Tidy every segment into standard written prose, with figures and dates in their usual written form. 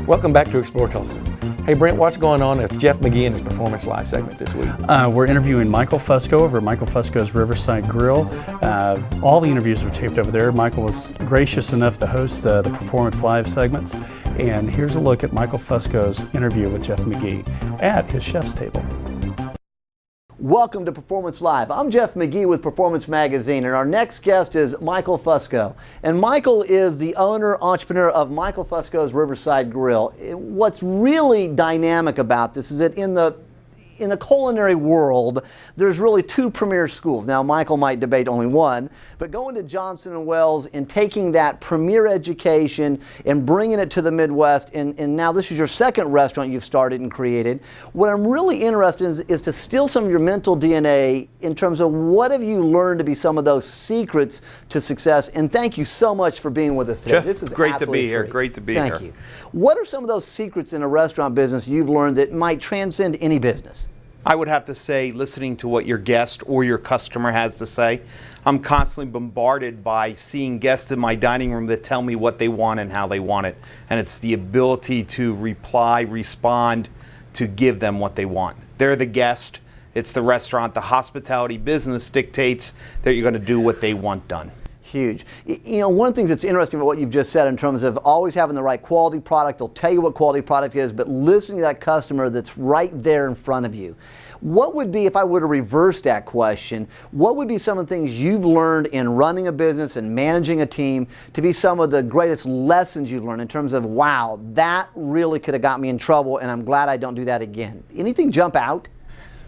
Welcome back to Explore Tulsa. Hey Brent, what's going on with Jeff Magee and his Performance Live segment this week? We're interviewing Michael Fusco over at Michael Fuscos Riverside Grill. All the interviews were taped over there. Michael was gracious enough to host the Performance Live segments. And here's a look at Michael Fusco's interview with Jeff Magee at his chef's table. Welcome to Performance Live. I'm Jeff Magee with Performance Magazine, and our next guest is Michael Fusco. And Michael is the owner, entrepreneur of Michael Fuscos Riverside Grill. What's really dynamic about this is that in the culinary world, there's really two premier schools. Now, Michael might debate only one, but going to Johnson & Wells and taking that premier education and bringing it to the Midwest, and now this is your second restaurant you've started and created. What I'm really interested in is to steal some of your mental DNA in terms of what have you learned to be some of those secrets to success. And thank you so much for being with us today. Jeff, this is great to be here. Great. Great to be here. Thank you. What are some of those secrets in a restaurant business you've learned that might transcend any business? I would have to say listening to what your guest or your customer has to say. I'm constantly bombarded by seeing guests in my dining room that tell me what they want and how they want it. And it's the ability to reply, respond, to give them what they want. They're the guest. It's the restaurant. The hospitality business dictates that you're going to do what they want done. Huge. You know, one of the things that's interesting about what you've just said in terms of always having the right quality product, they'll tell you what quality product is, but listening to that customer that's right there in front of you. What would be, if I were to reverse that question, what would be some of the things you've learned in running a business and managing a team to be some of the greatest lessons you've learned in terms of, wow, that really could have got me in trouble and I'm glad I don't do that again? Anything jump out?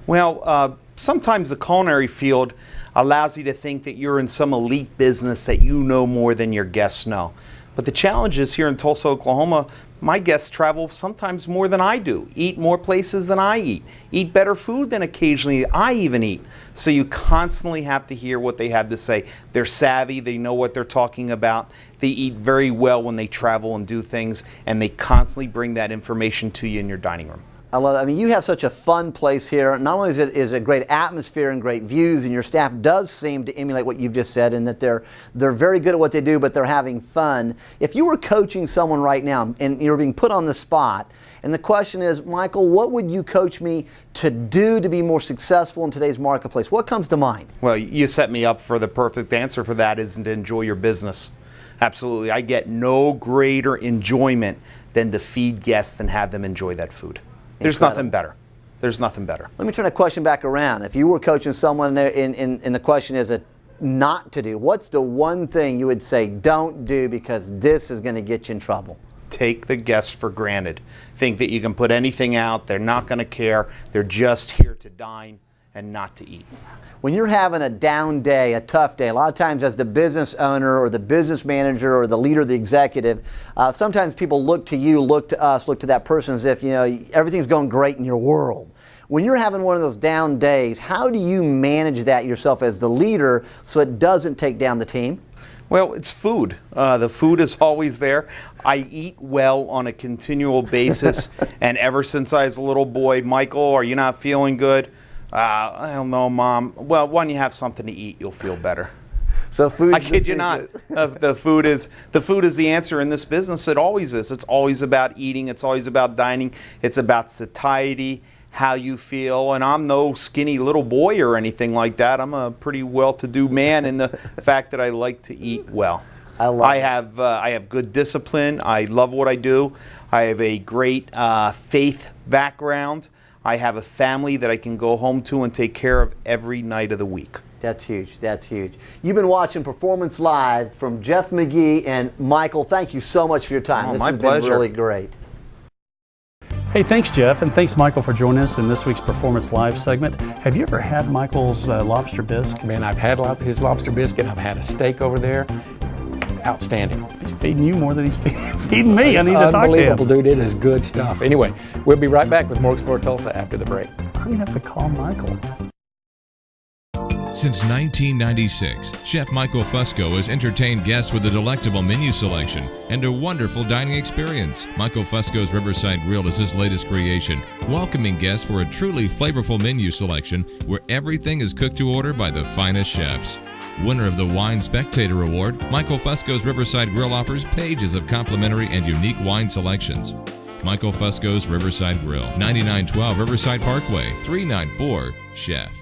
Well, sometimes the culinary field allows you to think that you're in some elite business that you know more than your guests know. But the challenge is here in Tulsa, Oklahoma, my guests travel sometimes more than I do, eat more places than I eat better food than occasionally I even eat. So you constantly have to hear what they have to say. They're savvy, they know what they're talking about, they eat very well when they travel and do things, and they constantly bring that information to you in your dining room. I love it. I mean, you have such a fun place here. Not only is it a great atmosphere and great views, and your staff does seem to emulate what you've just said, and that they're very good at what they do, but they're having fun. If you were coaching someone right now, and you're being put on the spot, and the question is, Michael, what would you coach me to do to be more successful in today's marketplace? What comes to mind? Well, you set me up for the perfect answer for that, isn't to enjoy your business. Absolutely. I get no greater enjoyment than to feed guests and have them enjoy that food. There's nothing better. There's nothing better. Let me turn the question back around. If you were coaching someone and the question is not to do, what's the one thing you would say don't do because this is going to get you in trouble? Take the guests for granted. Think that you can put anything out. They're not going to care. They're just here to dine and not to eat. When you're having a down day, a tough day, a lot of times as the business owner or the business manager or the leader, the executive, sometimes people look to you, look to us, look to that person as if, you know, everything's going great in your world. When you're having one of those down days, how do you manage that yourself as the leader so it doesn't take down the team? Well, it's food. The food is always there. I eat well on a continual basis, and ever since I was a little boy, Michael, are you not feeling good? I don't know, Mom. Well, when you have something to eat, you'll feel better. So food. I kid you not. The food is the answer in this business. It always is. It's always about eating. It's always about dining. It's about satiety, how you feel. And I'm no skinny little boy or anything like that. I'm a pretty well-to-do man in the fact that I like to eat well. I have good discipline. I love what I do. I have a great faith background. I have a family that I can go home to and take care of every night of the week. That's huge. That's huge. You've been watching Performance Live from Jeff Magee and Michael. Thank you so much for your time. My This has pleasure. been really great. Hey, thanks, Jeff, and thanks, Michael, for joining us in this week's Performance Live segment. Have you ever had Michael's lobster bisque? Man, I've had his lobster biscuit. I've had a steak over there. Outstanding. He's feeding you more than he's feeding me. I It's need to talk to unbelievable, him. dude. It is good stuff. Anyway, we'll be right back with more Explore Tulsa after the break. I'm going to have to call Michael. Since 1996, Chef Michael Fusco has entertained guests with a delectable menu selection and a wonderful dining experience. Michael Fusco's Riverside Grill is his latest creation, welcoming guests for a truly flavorful menu selection where everything is cooked to order by the finest chefs. Winner of the Wine Spectator Award, Michael Fusco's Riverside Grill offers pages of complimentary and unique wine selections. Michael Fuscos Riverside Grill, 9912 Riverside Parkway, 394 Chef.